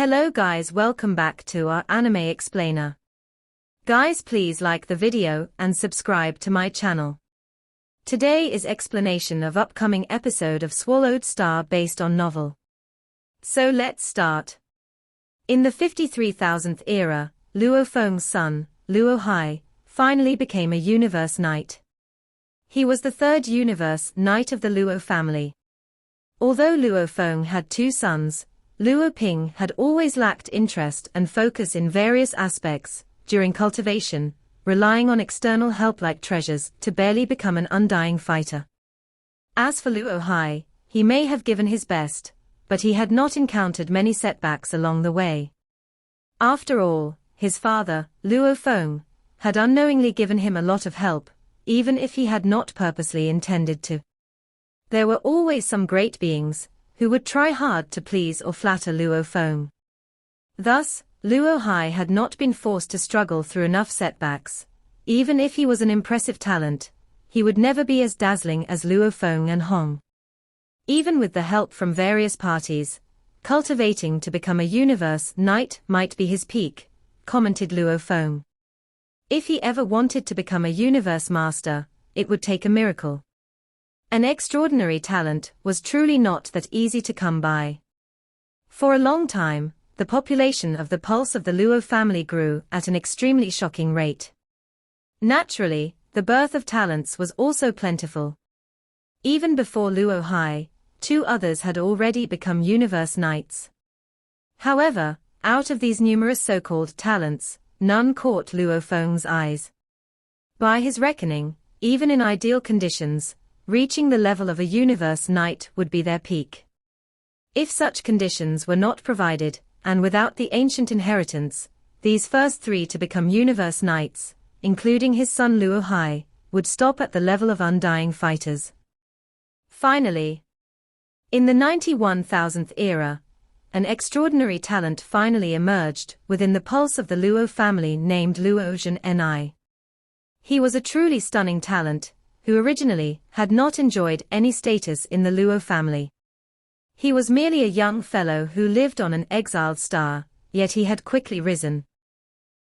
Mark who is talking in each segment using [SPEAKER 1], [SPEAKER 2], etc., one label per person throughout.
[SPEAKER 1] Hello guys, welcome back to our anime explainer. Guys, please like the video and subscribe to my channel. Today is explanation of upcoming episode of Swallowed Star based on novel. So let's start. In the 53,000th era, Luo Feng's son, Luo Hai, finally became a universe knight. He was the third universe knight of the Luo family. Although Luo Feng had two sons, Luo Ping had always lacked interest and focus in various aspects, during cultivation, relying on external help like treasures to barely become an undying fighter. As for Luo Hai, he may have given his best, but he had not encountered many setbacks along the way. After all, his father, Luo Feng, had unknowingly given him a lot of help, even if he had not purposely intended to. There were always some great beings who would try hard to please or flatter Luo Feng. Thus, Luo Hai had not been forced to struggle through enough setbacks. Even if he was an impressive talent, he would never be as dazzling as Luo Feng and Hong. Even with the help from various parties, cultivating to become a universe knight might be his peak, commented Luo Feng. If he ever wanted to become a universe master, it would take a miracle. An extraordinary talent was truly not that easy to come by. For a long time, the population of the pulse of the Luo family grew at an extremely shocking rate. Naturally, the birth of talents was also plentiful. Even before Luo Hai, two others had already become universe knights. However, out of these numerous so-called talents, none caught Luo Feng's eyes. By his reckoning, even in ideal conditions, reaching the level of a universe knight would be their peak. If such conditions were not provided, and without the ancient inheritance, these first three to become universe knights, including his son Luo Hai, would stop at the level of undying fighters. Finally, in the 91,000th era, an extraordinary talent finally emerged within the pulse of the Luo family named Luozhen Ni. He was a truly stunning talent, who originally had not enjoyed any status in the Luo family. He was merely a young fellow who lived on an exiled star, yet he had quickly risen.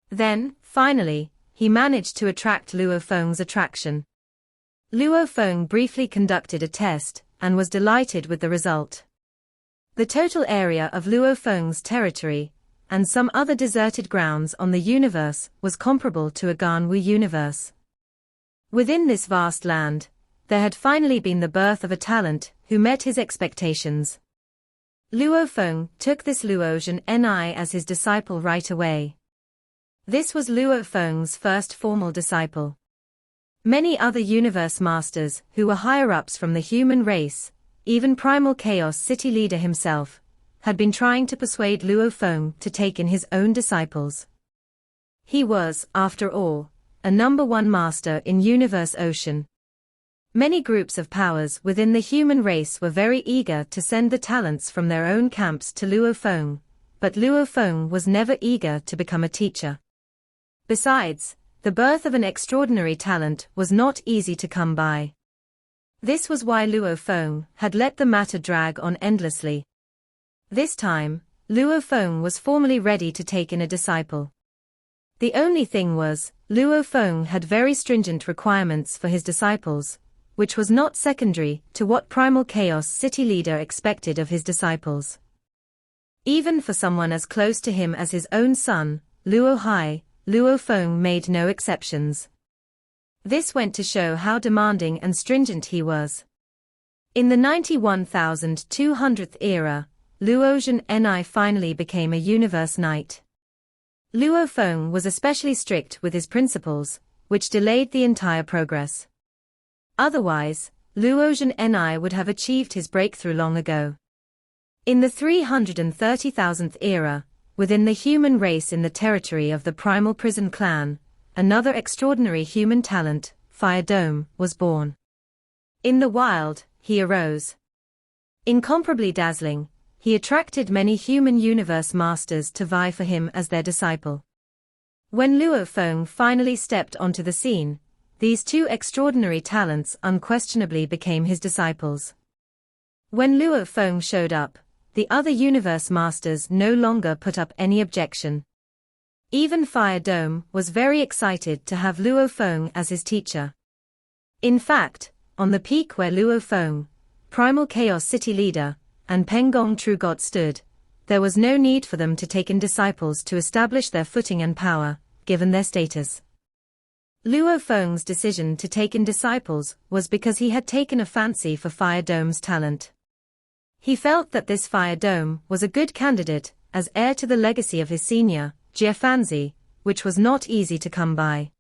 [SPEAKER 1] Then, finally, he managed to attract Luo Feng's attraction. Luo Feng briefly conducted a test, and was delighted with the result. The total area of Luo Feng's territory, and some other deserted grounds on the universe, was comparable to a Ganwu universe. Within this vast land, there had finally been the birth of a talent who met his expectations. Luo Feng took this Luozhen Ni as his disciple right away. This was Luo Feng's first formal disciple. Many other universe masters who were higher-ups from the human race, even Primal Chaos City leader himself, had been trying to persuade Luo Feng to take in his own disciples. He was, after all, a #1 master in Universe Ocean. Many groups of powers within the human race were very eager to send the talents from their own camps to Luo Feng, but Luo Feng was never eager to become a teacher. Besides, the birth of an extraordinary talent was not easy to come by. This was why Luo Feng had let the matter drag on endlessly. This time, Luo Feng was formally ready to take in a disciple. The only thing was, Luo Feng had very stringent requirements for his disciples, which was not secondary to what Primal Chaos City leader expected of his disciples. Even for someone as close to him as his own son, Luo Hai, Luo Feng made no exceptions. This went to show how demanding and stringent he was. In the 91,200th era, Luozhen Ni finally became a universe knight. Luo Feng was especially strict with his principles, which delayed the entire progress. Otherwise, Luozhen Ni would have achieved his breakthrough long ago. In the 330,000th era, within the human race in the territory of the Primal Prison clan, another extraordinary human talent, Fire Dome, was born. In the wild, he arose. Incomparably dazzling, he attracted many human universe masters to vie for him as their disciple. When Luo Feng finally stepped onto the scene, these two extraordinary talents unquestionably became his disciples. When Luo Feng showed up, the other universe masters no longer put up any objection. Even Fire Dome was very excited to have Luo Feng as his teacher. In fact, on the peak where Luo Feng, Primal Chaos City leader, and Pengong True God stood, there was no need for them to take in disciples to establish their footing and power, given their status. Luo Feng's decision to take in disciples was because he had taken a fancy for Fire Dome's talent. He felt that this Fire Dome was a good candidate as heir to the legacy of his senior, Jiefanzi, which was not easy to come by.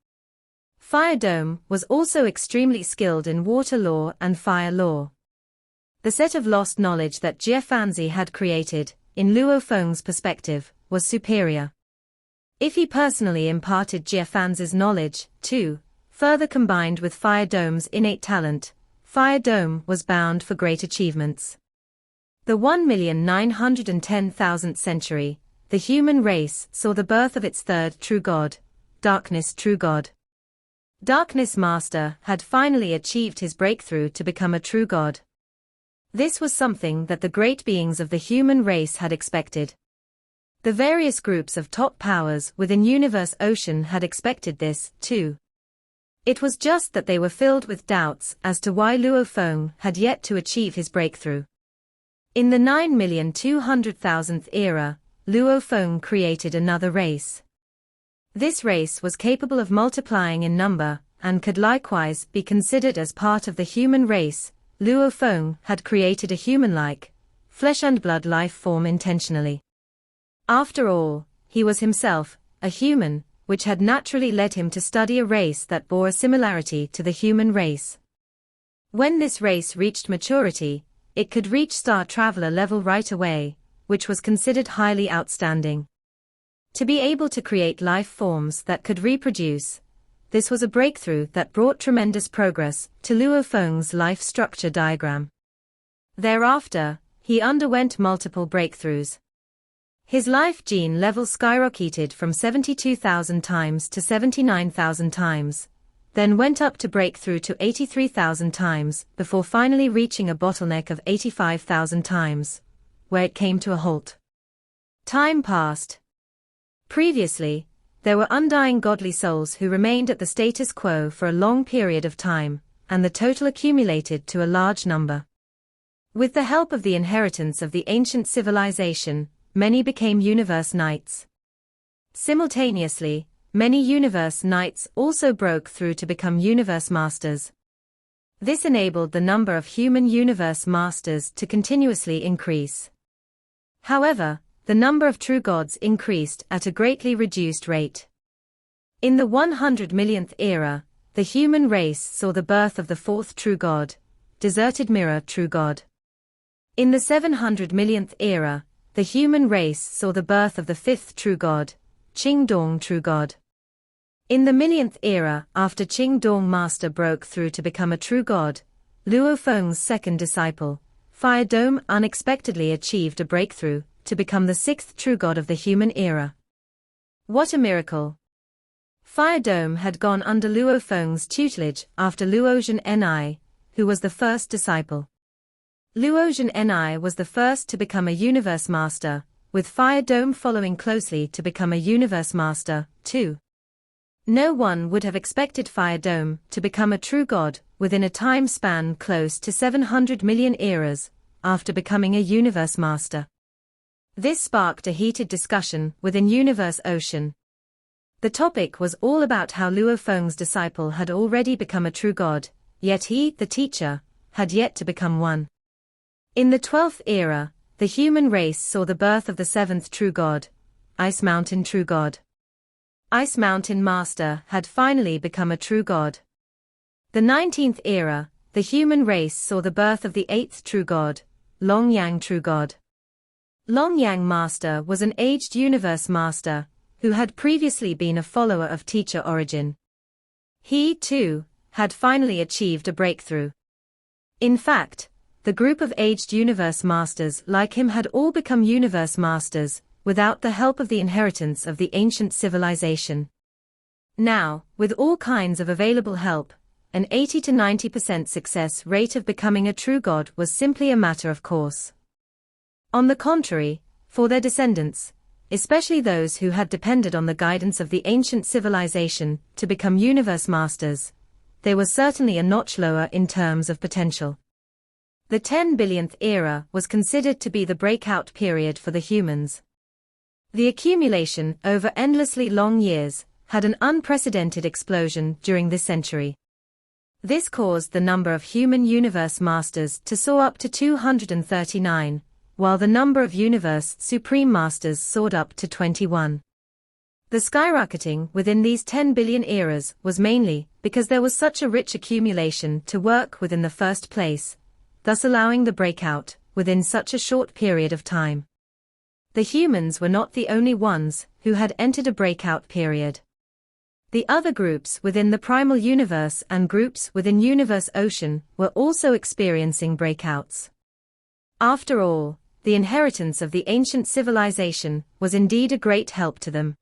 [SPEAKER 1] Fire Dome was also extremely skilled in water law and fire law. The set of lost knowledge that Jiefanzi had created, in Luo Feng's perspective, was superior. If he personally imparted Jiefanzi's knowledge, too, further combined with Fire Dome's innate talent, Fire Dome was bound for great achievements. The 1,910,000th century, the human race saw the birth of its third true god, Darkness True God. Darkness Master had finally achieved his breakthrough to become a true god. This was something that the great beings of the human race had expected. The various groups of top powers within Universe Ocean had expected this, too. It was just that they were filled with doubts as to why Luo Feng had yet to achieve his breakthrough. In the 9,200,000th era, Luo Feng created another race. This race was capable of multiplying in number, and could likewise be considered as part of the human race. Luo Feng had created a human-like, flesh and blood life form intentionally. After all, he was himself a human, which had naturally led him to study a race that bore a similarity to the human race. When this race reached maturity, it could reach Star Traveler level right away, which was considered highly outstanding. To be able to create life forms that could reproduce, this was a breakthrough that brought tremendous progress to Luo Feng's life structure diagram. Thereafter, he underwent multiple breakthroughs. His life gene level skyrocketed from 72,000 times to 79,000 times, then went up to breakthrough to 83,000 times before finally reaching a bottleneck of 85,000 times, where it came to a halt. Time passed. Previously, there were undying godly souls who remained at the status quo for a long period of time, and the total accumulated to a large number. With the help of the inheritance of the ancient civilization, many became Universe Knights. Simultaneously, many Universe Knights also broke through to become Universe Masters. This enabled the number of human Universe Masters to continuously increase. However, the number of true gods increased at a greatly reduced rate. In the 100 millionth era, the human race saw the birth of the fourth true god, Deserted Mirror True God. In the 700 millionth era, the human race saw the birth of the fifth true god, Qing Dong True God. In the millionth era, after Qing Dong Master broke through to become a true god, Luo Feng's second disciple, Fire Dome, unexpectedly achieved a breakthrough to become the sixth true god of the human era. What a miracle! Fire Dome had gone under Luo Feng's tutelage after Luozhen Ni, who was the first disciple. Luozhen Ni was the first to become a Universe Master, with Fire Dome following closely to become a Universe Master, too. No one would have expected Fire Dome to become a true god within a time span close to 700 million eras after becoming a Universe Master. This sparked a heated discussion within Universe Ocean. The topic was all about how Luo Feng's disciple had already become a true god, yet he, the teacher, had yet to become one. In the 12th era, the human race saw the birth of the seventh true god, Ice Mountain True God. Ice Mountain Master had finally become a true god. The 19th era, the human race saw the birth of the eighth true god, Long Yang True God. Long Yang Master was an aged Universe Master, who had previously been a follower of Teacher Origin. He, too, had finally achieved a breakthrough. In fact, the group of aged Universe Masters like him had all become Universe Masters, without the help of the inheritance of the ancient civilization. Now, with all kinds of available help, an 80 to 90% success rate of becoming a true god was simply a matter of course. On the contrary, for their descendants, especially those who had depended on the guidance of the ancient civilization to become universe masters, they were certainly a notch lower in terms of potential. The 10 billionth era was considered to be the breakout period for the humans. The accumulation over endlessly long years had an unprecedented explosion during this century. This caused the number of human universe masters to soar up to 239, while the number of universe supreme masters soared up to 21. The skyrocketing within these 10 billion eras was mainly because there was such a rich accumulation to work with in the first place, thus allowing the breakout within such a short period of time. The humans were not the only ones who had entered a breakout period. The other groups within the primal universe and groups within universe ocean were also experiencing breakouts. After all, the inheritance of the ancient civilization was indeed a great help to them.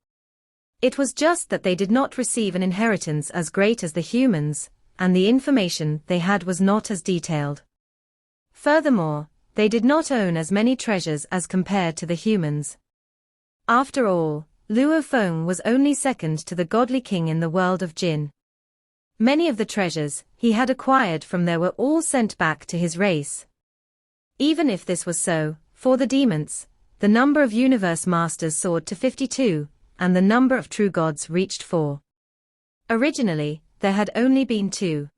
[SPEAKER 1] It was just that they did not receive an inheritance as great as the humans, and the information they had was not as detailed. Furthermore, they did not own as many treasures as compared to the humans. After all, Luo Feng was only second to the godly king in the world of Jin. Many of the treasures he had acquired from there were all sent back to his race. Even if this was so, for the demons, the number of universe masters soared to 52, and the number of true gods reached 4. Originally, there had only been 2.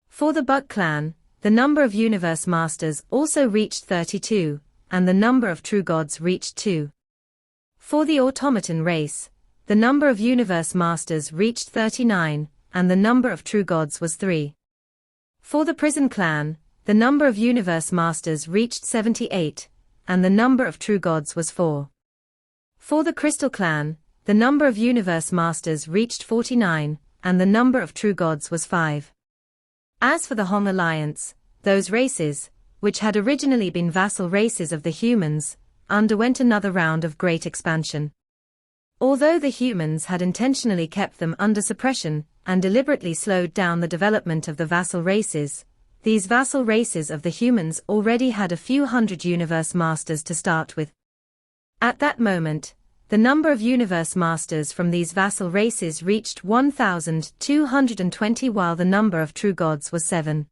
[SPEAKER 1] For the Bug clan, the number of universe masters also reached 32, and the number of true gods reached 2. For the automaton race, the number of universe masters reached 39, and the number of true gods was 3. For the prison clan, the number of universe masters reached 78, and the number of true gods was 4. For the crystal clan, the number of universe masters reached 49, and the number of true gods was 5. As for the Hong Alliance, those races, which had originally been vassal races of the humans, underwent another round of great expansion. Although the humans had intentionally kept them under suppression and deliberately slowed down the development of the vassal races, these vassal races of the humans already had a few hundred universe masters to start with. At that moment, the number of universe masters from these vassal races reached 1,220 while the number of true gods was 7.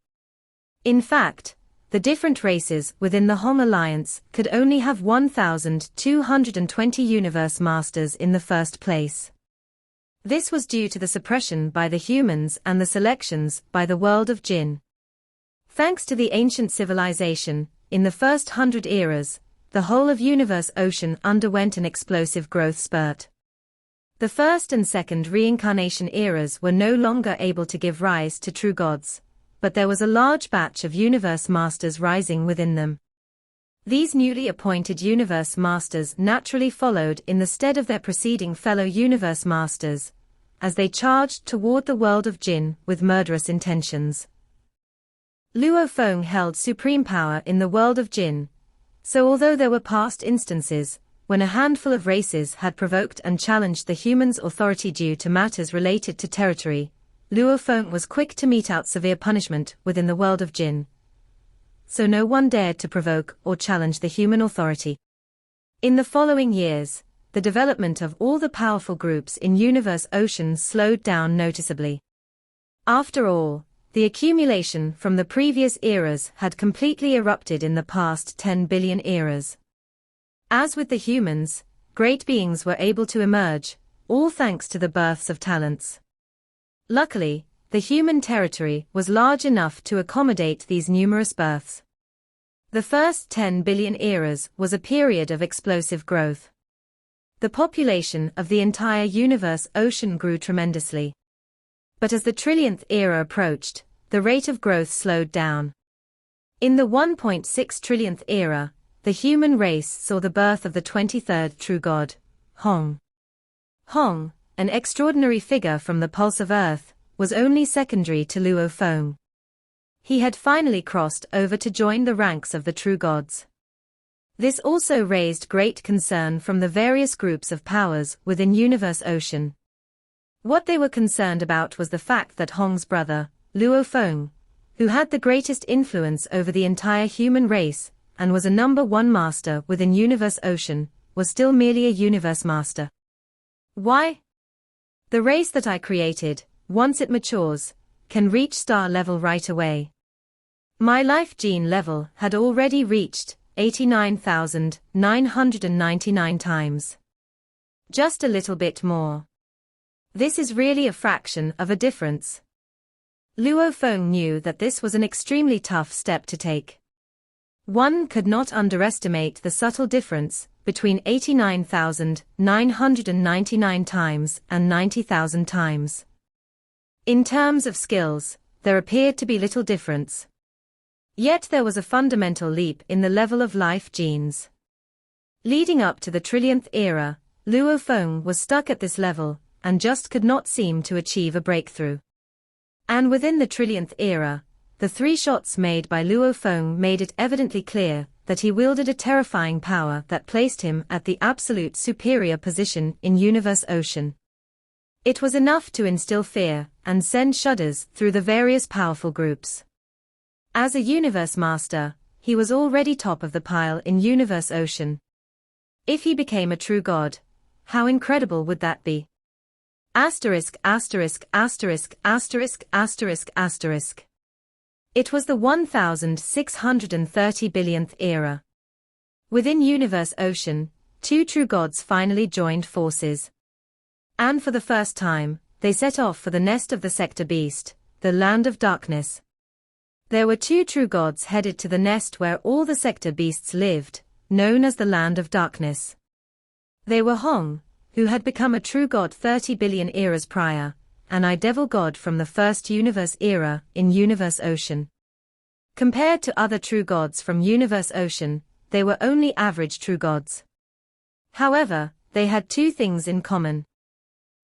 [SPEAKER 1] In fact, the different races within the Hong Alliance could only have 1,220 universe masters in the first place. This was due to the suppression by the humans and the selections by the world of Jin. Thanks to the ancient civilization, in the first 100 eras, the whole of universe ocean underwent an explosive growth spurt. The first and second reincarnation eras were no longer able to give rise to true gods, but there was a large batch of universe masters rising within them. These newly appointed universe masters naturally followed in the stead of their preceding fellow universe masters, as they charged toward the world of Jin with murderous intentions. Luo Feng held supreme power in the world of Jin, so although there were past instances when a handful of races had provoked and challenged the humans' authority due to matters related to territory, Luo Feng was quick to mete out severe punishment within the world of Jin. So no one dared to provoke or challenge the human authority. In the following years, the development of all the powerful groups in universe ocean slowed down noticeably. After all, the accumulation from the previous eras had completely erupted in the past 10 billion eras. As with the humans, great beings were able to emerge, all thanks to the births of talents. Luckily, the human territory was large enough to accommodate these numerous births. The first 10 billion eras was a period of explosive growth. The population of the entire universe ocean grew tremendously. But as the trillionth era approached, the rate of growth slowed down. In the 1.6 trillionth era, the human race saw the birth of the 23rd true god, Hong. Hong, an extraordinary figure from the pulse of Earth, was only secondary to Luo Feng. He had finally crossed over to join the ranks of the true gods. This also raised great concern from the various groups of powers within Universe Ocean. What they were concerned about was the fact that Hong's brother, Luo Feng, who had the greatest influence over the entire human race, and was a #1 master within Universe Ocean, was still merely a universe master. Why? The race that I created, once it matures, can reach star level right away. My life gene level had already reached 89,999 times. Just a little bit more. This is really a fraction of a difference. Luo Feng knew that this was an extremely tough step to take. One could not underestimate the subtle difference between 89,999 times and 90,000 times. In terms of skills, there appeared to be little difference. Yet there was a fundamental leap in the level of life genes. Leading up to the trillionth era, Luo Feng was stuck at this level, and just could not seem to achieve a breakthrough. And within the trillionth era, the 3 shots made by Luo Feng made it evidently clear that he wielded a terrifying power that placed him at the absolute superior position in Universe Ocean. It was enough to instill fear and send shudders through the various powerful groups. As a universe master, he was already top of the pile in Universe Ocean. If he became a true god, how incredible would that be? Asterisk, asterisk, asterisk, asterisk, asterisk, asterisk. It was the 1630 billionth era. Within Universe Ocean, 2 true gods finally joined forces. And for the first time, they set off for the nest of the Sector Beast, the Land of Darkness. There were 2 true gods headed to the nest where all the Sector Beasts lived, known as the Land of Darkness. They were Hong, who had become a true god 30 billion eras prior, and I Devil god from the first universe era in Universe Ocean. Compared to other true gods from Universe Ocean, they were only average true gods. However, they had 2 things in common.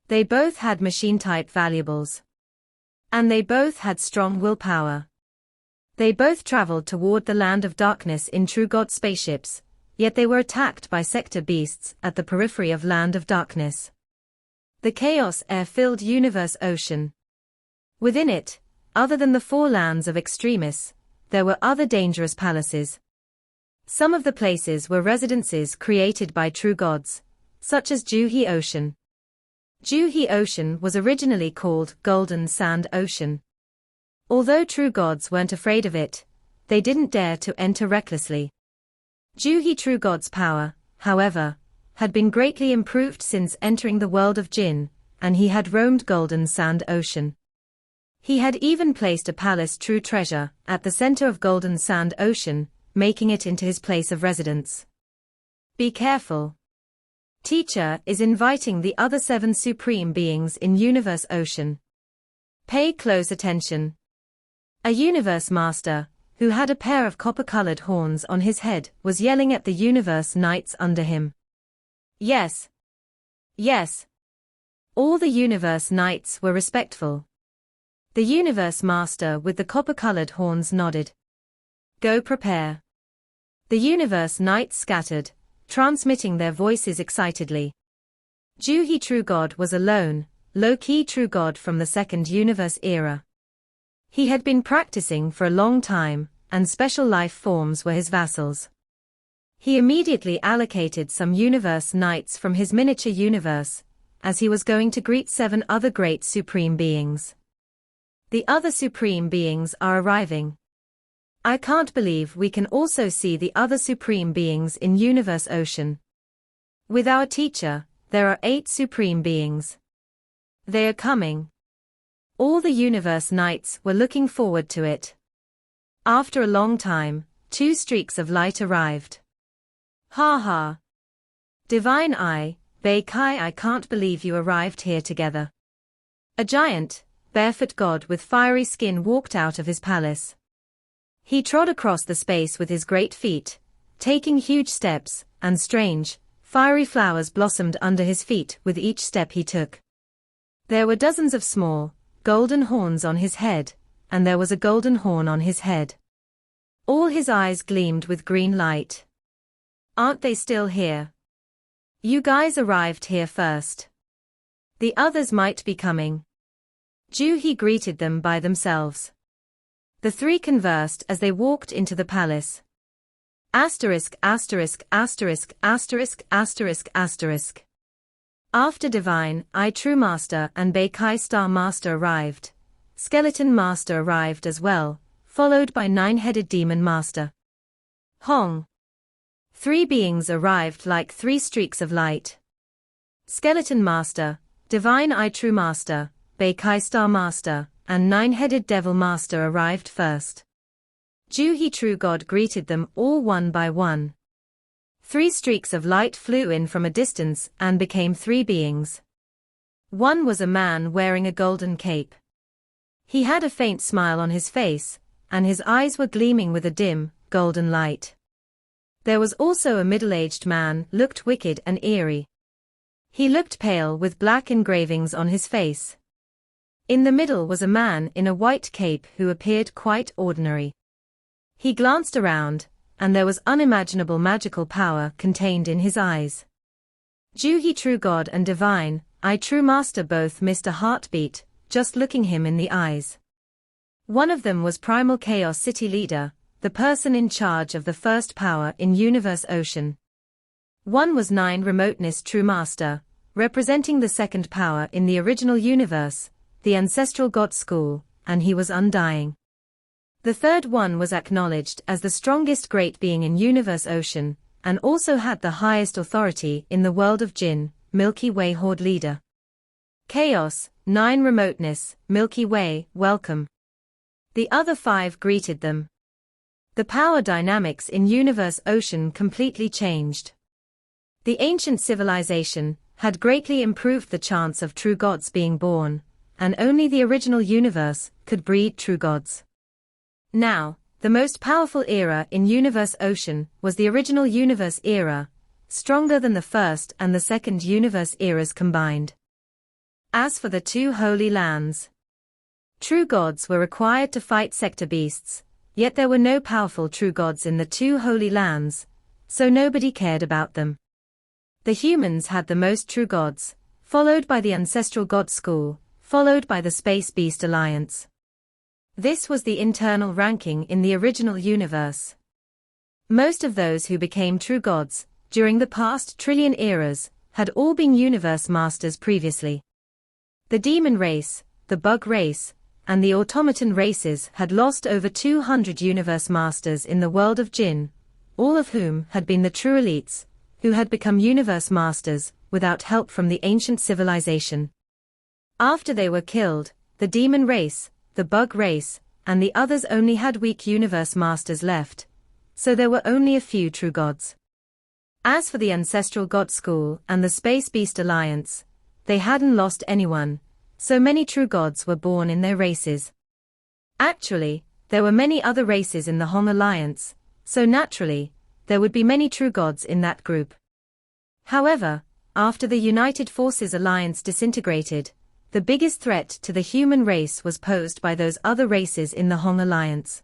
[SPEAKER 1] They both had machine-type valuables. And they both had strong willpower. They both traveled toward the Land of Darkness in true god spaceships, yet they were attacked by sector beasts at the periphery of Land of Darkness. The chaos air-filled Universe Ocean. Within it, other than the 4 lands of extremists, there were other dangerous palaces. Some of the places were residences created by true gods, such as Juhi Ocean. Juhi Ocean was originally called Golden Sand Ocean. Although true gods weren't afraid of it, they didn't dare to enter recklessly. Juhi true god's power, however, had been greatly improved since entering the world of Jinn, and he had roamed Golden Sand Ocean. He had even placed a palace true treasure at the center of Golden Sand Ocean, making it into his place of residence. Be careful. Teacher is inviting the other 7 supreme beings in Universe Ocean. Pay close attention. A universe master, who had a pair of copper-colored horns on his head, was yelling at the universe knights under him. Yes. Yes. All the universe knights were respectful. The universe master with the copper-colored horns nodded. Go prepare. The universe knights scattered, transmitting their voices excitedly. Juhi True God was a lone, low-key true god from the second universe era. He had been practicing for a long time, and special life forms were his vassals. He immediately allocated some universe knights from his miniature universe, as he was going to greet 7 other great supreme beings. The other supreme beings are arriving. I can't believe we can also see the other supreme beings in Universe Ocean. With our teacher, there are 8 supreme beings. They are coming. All the universe knights were looking forward to it. After a long time, 2 streaks of light arrived. Ha ha. Divine Eye, Bei Kai, I can't believe you arrived here together. A giant, barefoot god with fiery skin walked out of his palace. He trod across the space with his great feet, taking huge steps, and strange, fiery flowers blossomed under his feet with each step he took. There were dozens of small, golden horns on his head, and there was a golden horn on his head. All his eyes gleamed with green light. Aren't they still here? You guys arrived here first. The others might be coming. Juhi greeted them by themselves. The 3 conversed as they walked into the palace. Asterisk asterisk asterisk asterisk asterisk asterisk. After Divine, I True Master and Beikai Star Master arrived, Skeleton Master arrived as well, followed by Nine-Headed Demon Master. Hong. 3 beings arrived like 3 streaks of light. Skeleton Master, Divine I True Master, Beikai Star Master, and Nine-Headed Devil Master arrived first. Juhi True God greeted them all one by one. 3 streaks of light flew in from a distance and became 3 beings. One was a man wearing a golden cape. He had a faint smile on his face, and his eyes were gleaming with a dim, golden light. There was also a middle-aged man, looked wicked and eerie. He looked pale with black engravings on his face. In the middle was a man in a white cape who appeared quite ordinary. He glanced around, and there was unimaginable magical power contained in his eyes. Juhi True God and Divine, I True Master both missed a heartbeat, just looking him in the eyes. One of them was Primal Chaos City Leader, the person in charge of the first power in Universe Ocean. One was Nine Remoteness True Master, representing the second power in the original universe, the Ancestral God School, and he was undying. The third one was acknowledged as the strongest great being in Universe Ocean, and also had the highest authority in the world of Jinn, Milky Way Horde Leader. Chaos, Nine Remoteness, Milky Way, welcome. The other 5 greeted them. The power dynamics in Universe Ocean completely changed. The ancient civilization had greatly improved the chance of true gods being born, and only the original universe could breed true gods. Now, the most powerful era in Universe Ocean was the original universe era, stronger than the first and the second universe eras combined. As for the 2 holy lands, true gods were required to fight sector beasts, yet there were no powerful true gods in the 2 holy lands, so nobody cared about them. The humans had the most true gods, followed by the Ancestral God School, followed by the Space Beast Alliance. This was the internal ranking in the original universe. Most of those who became true gods, during the past trillion eras, had all been universe masters previously. The demon race, the bug race, and the automaton races had lost over 200 universe masters in the world of Jinn, all of whom had been the true elites, who had become universe masters, without help from the ancient civilization. After they were killed, the demon race, the bug race, and the others only had weak universe masters left, so there were only a few true gods. As for the Ancestral God School and the Space Beast Alliance, they hadn't lost anyone, so many true gods were born in their races. Actually, there were many other races in the Hong Alliance, so naturally, there would be many true gods in that group. However, after the United Forces Alliance disintegrated, the biggest threat to the human race was posed by those other races in the Hong Alliance.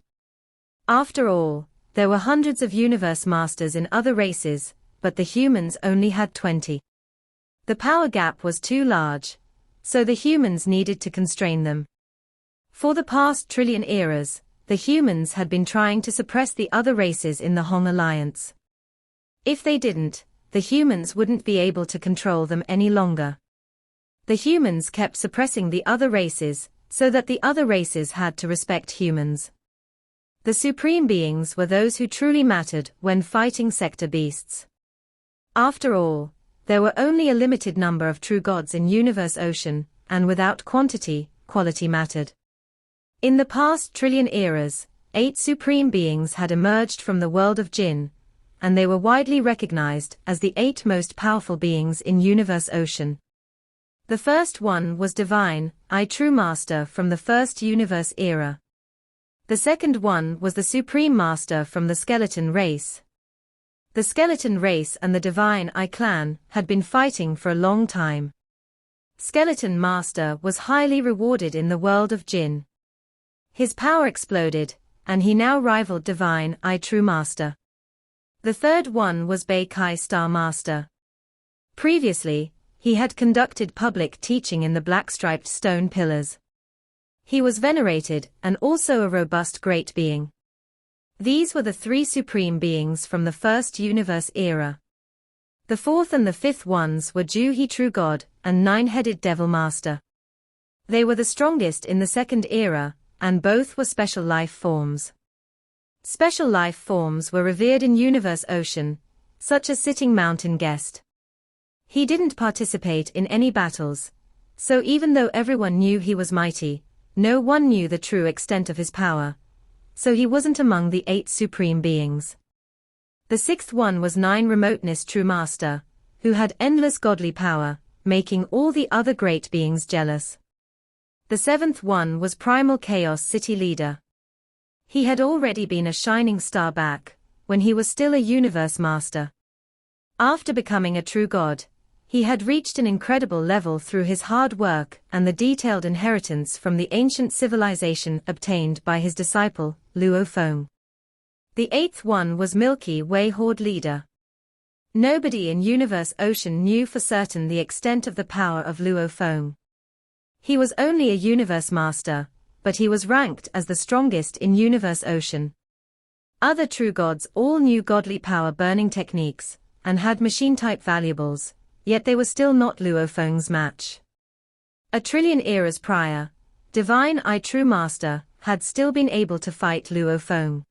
[SPEAKER 1] After all, there were hundreds of universe masters in other races, but the humans only had 20. The power gap was too large, so the humans needed to constrain them. For the past trillion eras, the humans had been trying to suppress the other races in the Hong Alliance. If they didn't, the humans wouldn't be able to control them any longer. The humans kept suppressing the other races, so that the other races had to respect humans. The supreme beings were those who truly mattered when fighting sector beasts. After all, there were only a limited number of true gods in Universe Ocean, and without quantity, quality mattered. In the past trillion eras, 8 supreme beings had emerged from the world of Jinn, and they were widely recognized as the 8 most powerful beings in Universe Ocean. The first one was Divine, I True Master from the first universe era. The second one was the Supreme Master from the Skeleton race. The Skeleton race and the Divine I clan had been fighting for a long time. Skeleton Master was highly rewarded in the world of Jinn. His power exploded, and he now rivaled Divine I True Master. The third one was Beikai Star Master. Previously, he had conducted public teaching in the black-striped stone pillars. He was venerated and also a robust great being. These were the three supreme beings from the first universe era. The fourth and the fifth ones were Juhi True God and Nine-Headed Devil Master. They were the strongest in the second era, and both were special life forms. Special life forms were revered in Universe Ocean, such as Sitting Mountain Guest. He didn't participate in any battles, so even though everyone knew he was mighty, no one knew the true extent of his power, so he wasn't among the 8 supreme beings. The sixth one was Nine Remoteness True Master, who had endless godly power, making all the other great beings jealous. The seventh one was Primal Chaos City Leader. He had already been a shining star back when he was still a universe master. After becoming a true god, he had reached an incredible level through his hard work and the detailed inheritance from the ancient civilization obtained by his disciple, Luo Feng. The eighth one was Milky Way Horde Leader. Nobody in Universe Ocean knew for certain the extent of the power of Luo Feng. He was only a universe master, but he was ranked as the strongest in Universe Ocean. Other true gods all knew godly power burning techniques, and had machine-type valuables, yet they were still not Luo Feng's match. A trillion eras prior, Divine Eye True Master had still been able to fight Luo Feng.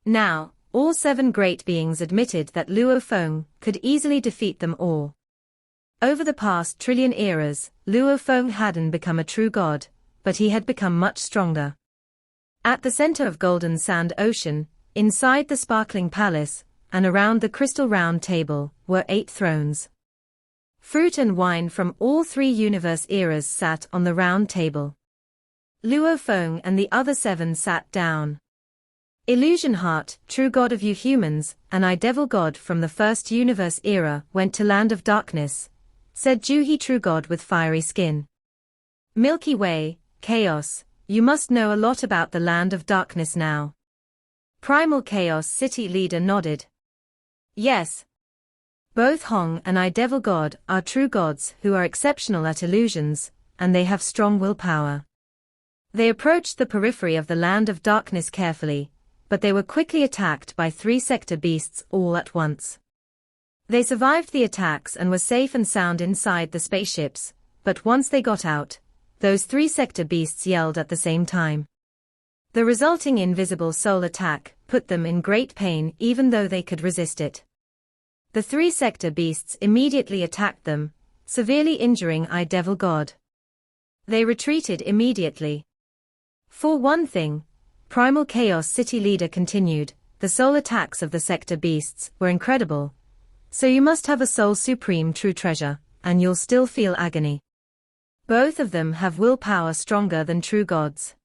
[SPEAKER 1] Now, all 7 great beings admitted that Luo Feng could easily defeat them all. Over the past trillion eras, Luo Feng hadn't become a true god, but he had become much stronger. At the center of Golden Sand Ocean, inside the sparkling palace, and around the crystal round table, were 8 thrones. Fruit and wine from all 3 universe eras sat on the round table. Luo Feng and the other 7 sat down. Illusion Heart, true god of you humans, and I devil god from the first universe era, went to Land of Darkness, said Juhi True God with fiery skin. Milky Way, Chaos, you must know a lot about the Land of Darkness now. Primal Chaos City Leader nodded. Yes. Both Hong and I Devil God are true gods who are exceptional at illusions, and they have strong willpower. They approached the periphery of the Land of Darkness carefully, but they were quickly attacked by 3 sector beasts all at once. They survived the attacks and were safe and sound inside the spaceships, but once they got out, those 3 sector beasts yelled at the same time. The resulting invisible soul attack put them in great pain even though they could resist it. The 3 sector beasts immediately attacked them, severely injuring I Devil God. They retreated immediately. For one thing, Primal Chaos City Leader continued, the soul attacks of the sector beasts were incredible. So you must have a soul supreme true treasure, and you'll still feel agony. Both of them have willpower stronger than true gods.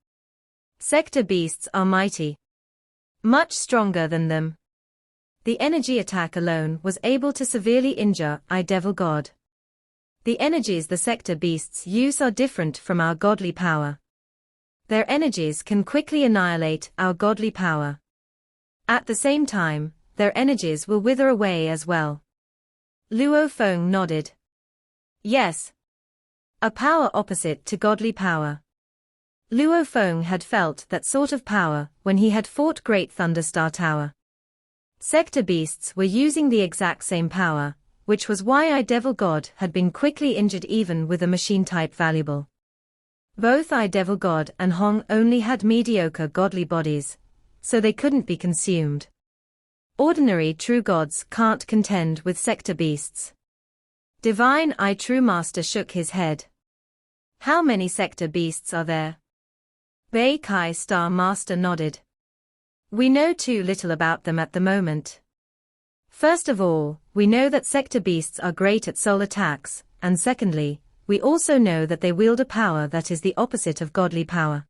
[SPEAKER 1] Sector beasts are mighty. Much stronger than them. The energy attack alone was able to severely injure I Devil God. The energies the sector beasts use are different from our godly power. Their energies can quickly annihilate our godly power. At the same time, their energies will wither away as well. Luo Feng nodded. Yes. A power opposite to godly power. Luo Feng had felt that sort of power when he had fought Great Thunderstar Tower. Sector beasts were using the exact same power, which was why I Devil God had been quickly injured even with a machine-type valuable. Both I Devil God and Hong only had mediocre godly bodies, so they couldn't be consumed. Ordinary true gods can't contend with sector beasts. Divine Eye True Master shook his head. How many sector beasts are there? Bei Kai Star Master nodded. We know too little about them at the moment. First of all, we know that sector beasts are great at soul attacks, and secondly, we also know that they wield a power that is the opposite of godly power.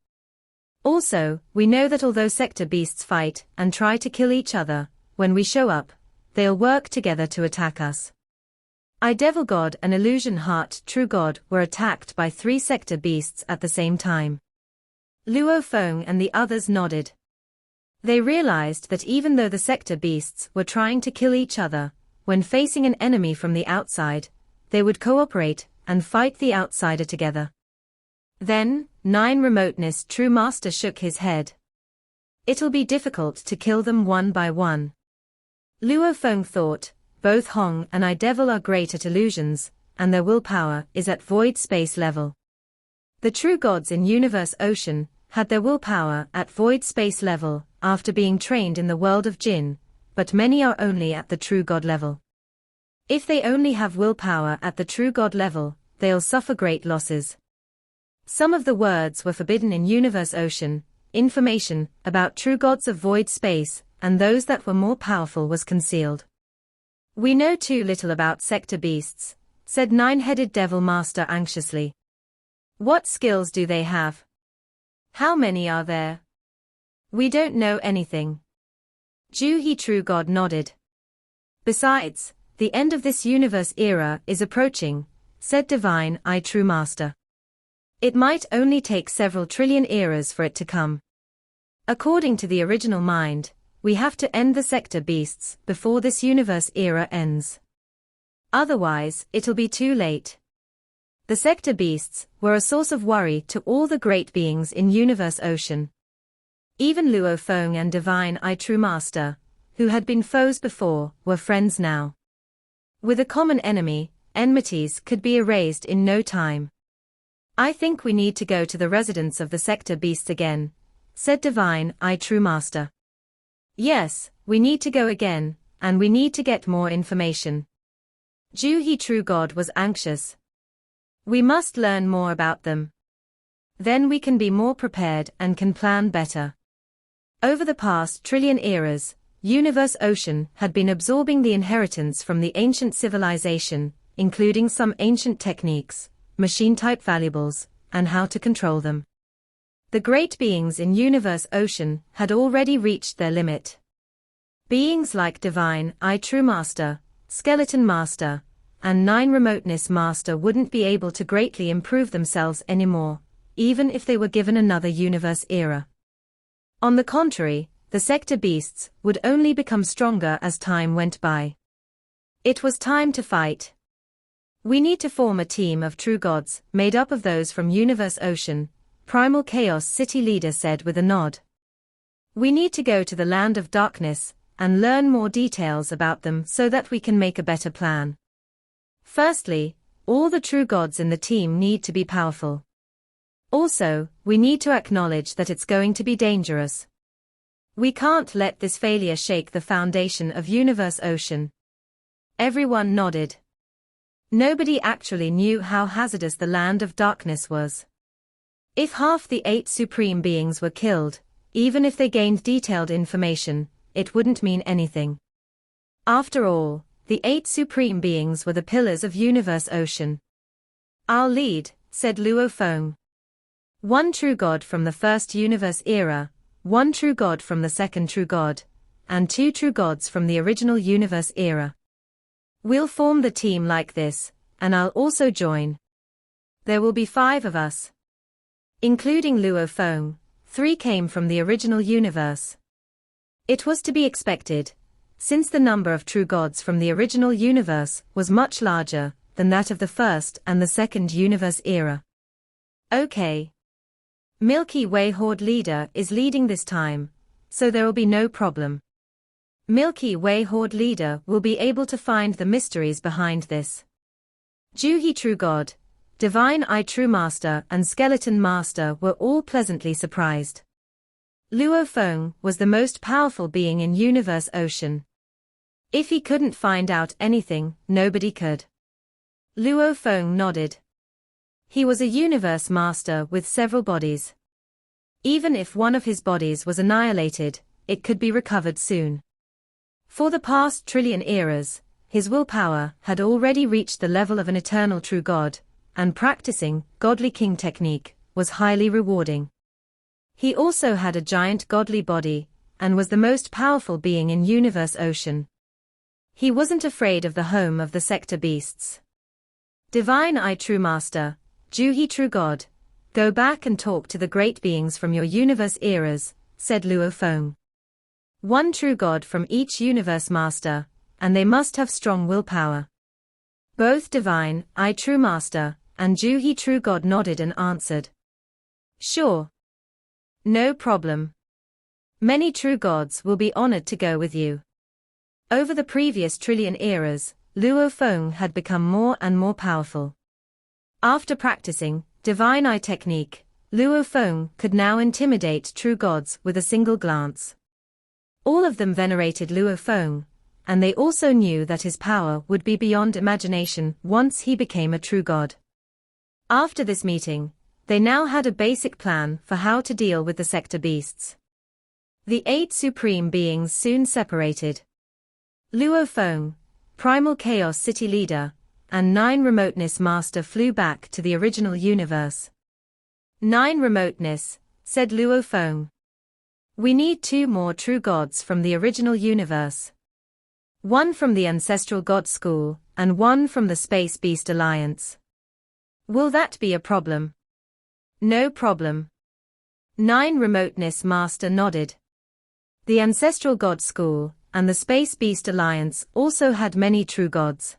[SPEAKER 1] Also, we know that although sector beasts fight and try to kill each other, when we show up, they'll work together to attack us. I Devil God and Illusion Heart True God were attacked by 3 sector beasts at the same time. Luo Feng and the others nodded. They realized that even though the sector beasts were trying to kill each other, when facing an enemy from the outside, they would cooperate and fight the outsider together. Then, Nine Remoteness True Master shook his head. It'll be difficult to kill them one by one. Luo Feng thought, both Hong and I Devil are great at illusions, and their willpower is at void space level. The true gods in Universe Ocean had their willpower at void space level after being trained in the world of Jinn, but many are only at the true god level. If they only have willpower at the true god level, they'll suffer great losses. Some of the words were forbidden in Universe Ocean. Information about true gods of void space and those that were more powerful was concealed. We know too little about sector beasts, said Nine-Headed Devil Master anxiously. What skills do they have? How many are there? We don't know anything. Ju-He True God nodded. Besides, the end of this universe era is approaching, said Divine I True Master. It might only take several trillion eras for it to come. According to the original mind, we have to end the sector beasts before this universe era ends. Otherwise, it'll be too late. The sector beasts were a source of worry to all the great beings in Universe Ocean. Even Luo Feng and Divine I True Master, who had been foes before, were friends now. With a common enemy, enmities could be erased in no time. I think we need to go to the residence of the sector beasts again, said Divine I True Master. Yes, we need to go again, and we need to get more information. Ju-He True God was anxious. We must learn more about them. Then we can be more prepared and can plan better. Over the past trillion eras, Universe Ocean had been absorbing the inheritance from the ancient civilization, including some ancient techniques, machine-type valuables, and how to control them. The great beings in Universe Ocean had already reached their limit. Beings like Divine I True Master, Skeleton Master, and Nine Remoteness Master wouldn't be able to greatly improve themselves anymore, even if they were given another universe era. On the contrary, the sector beasts would only become stronger as time went by. It was time to fight. We need to form a team of true gods, made up of those from Universe Ocean, Primal Chaos City leader said with a nod. We need to go to the Land of Darkness, and learn more details about them so that we can make a better plan. Firstly, all the true gods in the team need to be powerful. Also, we need to acknowledge that it's going to be dangerous. We can't let this failure shake the foundation of Universe Ocean. Everyone nodded. Nobody actually knew how hazardous the Land of Darkness was. If half the 8 supreme beings were killed, even if they gained detailed information, it wouldn't mean anything. After all, the 8 supreme beings were the pillars of Universe Ocean. I'll lead, said Luo Feng. 1 true god from the first universe era, 1 true god from the second true god, and 2 true gods from the original universe era. We'll form the team like this, and I'll also join. There will be 5 of us. Including Luo Feng, 3 came from the original universe. It was to be expected, since the number of true gods from the original universe was much larger than that of the first and the second universe era. Okay. Milky Way Horde leader is leading this time, so there will be no problem. Milky Way Horde leader will be able to find the mysteries behind this. Ju-He True God, Divine I True Master and Skeleton Master were all pleasantly surprised. Luo Feng was the most powerful being in Universe Ocean. If he couldn't find out anything, nobody could. Luo Feng nodded. He was a universe master with several bodies. Even if one of his bodies was annihilated, it could be recovered soon. For the past trillion eras, his willpower had already reached the level of an eternal true god, and practicing godly king technique was highly rewarding. He also had a giant godly body, and was the most powerful being in Universe Ocean. He wasn't afraid of the home of the sector beasts. Divine I True Master, Ju-He True God, go back and talk to the great beings from your universe eras, said Luo Feng. 1 true god from each universe master, and they must have strong willpower. Both Divine I True Master and Ju-He True God nodded and answered. Sure. No problem. Many true gods will be honored to go with you. Over the previous trillion eras, Luo Feng had become more and more powerful. After practicing divine eye technique, Luo Feng could now intimidate true gods with a single glance. All of them venerated Luo Feng, and they also knew that his power would be beyond imagination once he became a true god. After this meeting, they now had a basic plan for how to deal with the sector beasts. The 8 supreme beings soon separated. Luo Feng, Primal Chaos City Leader, and 9 Remoteness Master flew back to the original universe. 9 Remoteness, said Luo Feng. We need 2 more true gods from the original universe. 1 from the Ancestral God School, and 1 from the Space Beast Alliance. Will that be a problem? No problem. 9 Remoteness Master nodded. The Ancestral God School and the Space Beast Alliance also had many true gods.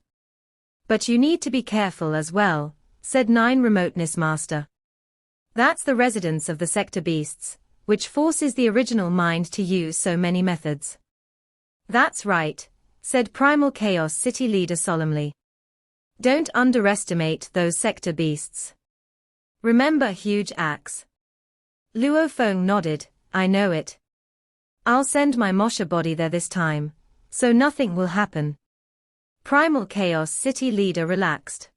[SPEAKER 1] But you need to be careful as well, said 9 Remoteness Master. That's the residence of the sector beasts, which forces the original mind to use so many methods. That's right, said Primal Chaos City Leader solemnly. Don't underestimate those sector beasts. Remember Huge Axe. Luo Feng nodded, I know it. I'll send my Mosha body there this time, so nothing will happen. Primal Chaos City Leader relaxed.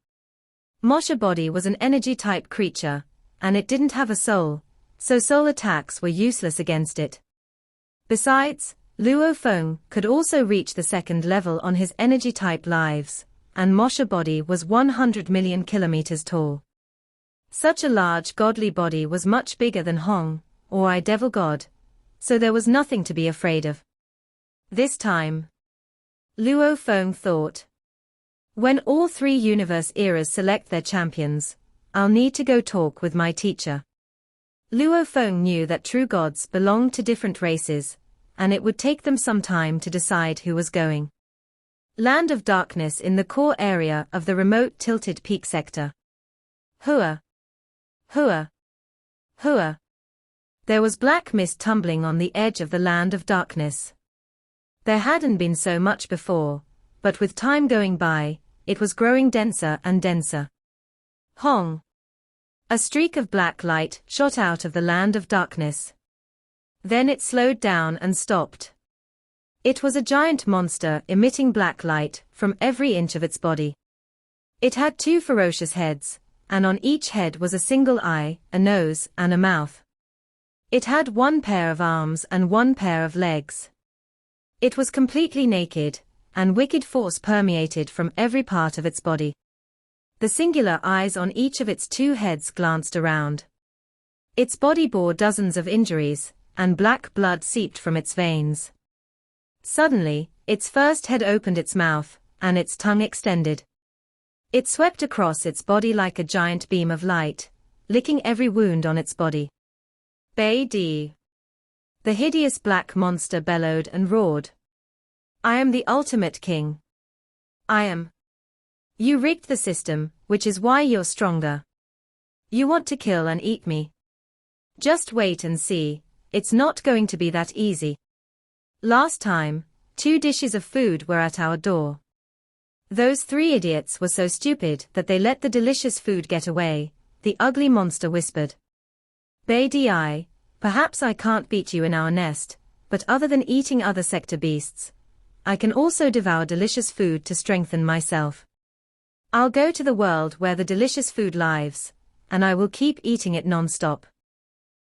[SPEAKER 1] Mosha body was an energy-type creature, and it didn't have a soul, so soul attacks were useless against it. Besides, Luo Feng could also reach the 2nd level on his energy-type lives, and Mosha body was 100 million kilometers tall. Such a large godly body was much bigger than Hong, or I Devil God, so there was nothing to be afraid of. This time, Luo Feng thought. When all 3 universe eras select their champions, I'll need to go talk with my teacher. Luo Feng knew that true gods belonged to different races, and it would take them some time to decide who was going. Land of Darkness in the core area of the remote tilted peak sector. Hua. Hua. Hua. There was black mist tumbling on the edge of the Land of Darkness. There hadn't been so much before, but with time going by, it was growing denser and denser. Hong. A streak of black light shot out of the Land of Darkness. Then it slowed down and stopped. It was a giant monster emitting black light from every inch of its body. It had 2 ferocious heads, and on each head was a single eye, a nose, and a mouth. It had 1 pair of arms and 1 pair of legs. It was completely naked, and wicked force permeated from every part of its body. The singular eyes on each of its 2 heads glanced around. Its body bore dozens of injuries, and black blood seeped from its veins. Suddenly, its first head opened its mouth, and its tongue extended. It swept across its body like a giant beam of light, licking every wound on its body. Bei Di. The hideous black monster bellowed and roared. I am the ultimate king. I am. You rigged the system, which is why you're stronger. You want to kill and eat me. Just wait and see, it's not going to be that easy. Last time, 2 dishes of food were at our door. Those 3 idiots were so stupid that they let the delicious food get away, the ugly monster whispered. Bei Di, perhaps I can't beat you in our nest, but other than eating other sector beasts, I can also devour delicious food to strengthen myself. I'll go to the world where the delicious food lives, and I will keep eating it non-stop.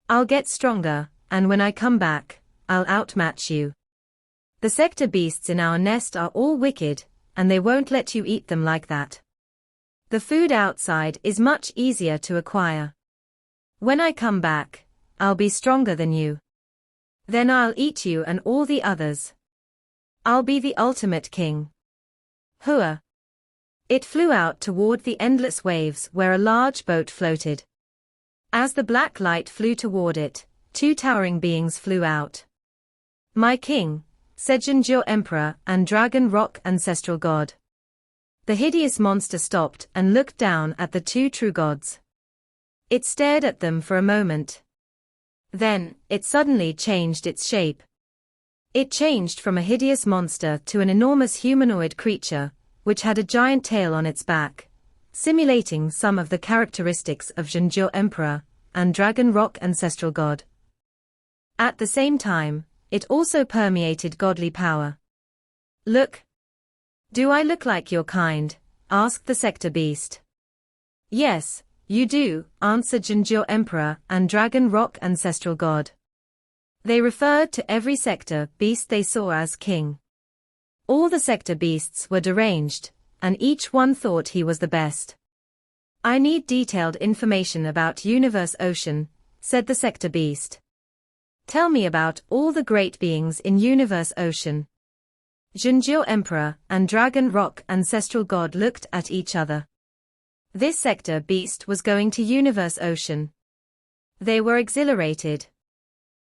[SPEAKER 1] I'll get stronger, and when I come back, I'll outmatch you. The sector beasts in our nest are all wicked, and they won't let you eat them like that. The food outside is much easier to acquire. When I come back, I'll be stronger than you. Then I'll eat you and all the others. I'll be the ultimate king. Hua. It flew out toward the endless waves where a large boat floated. As the black light flew toward it, 2 towering beings flew out. My king, said Jinzhou Emperor and Dragon Rock Ancestral God. The hideous monster stopped and looked down at the 2 true gods. It stared at them for a moment. Then, it suddenly changed its shape. It changed from a hideous monster to an enormous humanoid creature, which had a giant tail on its back, simulating some of the characteristics of Jinjo Emperor and Dragon Rock ancestral god. At the same time, it also permeated godly power. Look. Do I look like your kind? Asked the sector beast. Yes, you do, answered Jinjo Emperor and Dragon Rock ancestral god. They referred to every sector beast they saw as king. All the sector beasts were deranged, and each one thought he was the best. I need detailed information about Universe Ocean, said the sector beast. Tell me about all the great beings in Universe Ocean. Jinjo Emperor and Dragon Rock ancestral god looked at each other. This sector beast was going to Universe Ocean. They were exhilarated.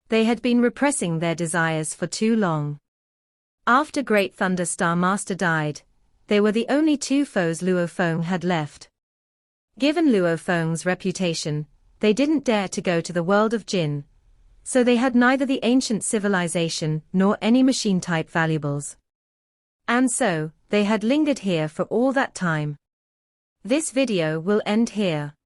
[SPEAKER 1] They had been repressing their desires for too long. After Great Thunder Star Master died, they were the only two foes Luo Feng had left. Given Luo Feng's reputation, they didn't dare to go to the world of Jin, so they had neither the ancient civilization nor any machine-type valuables. And so, they had lingered here for all that time. This video will end here.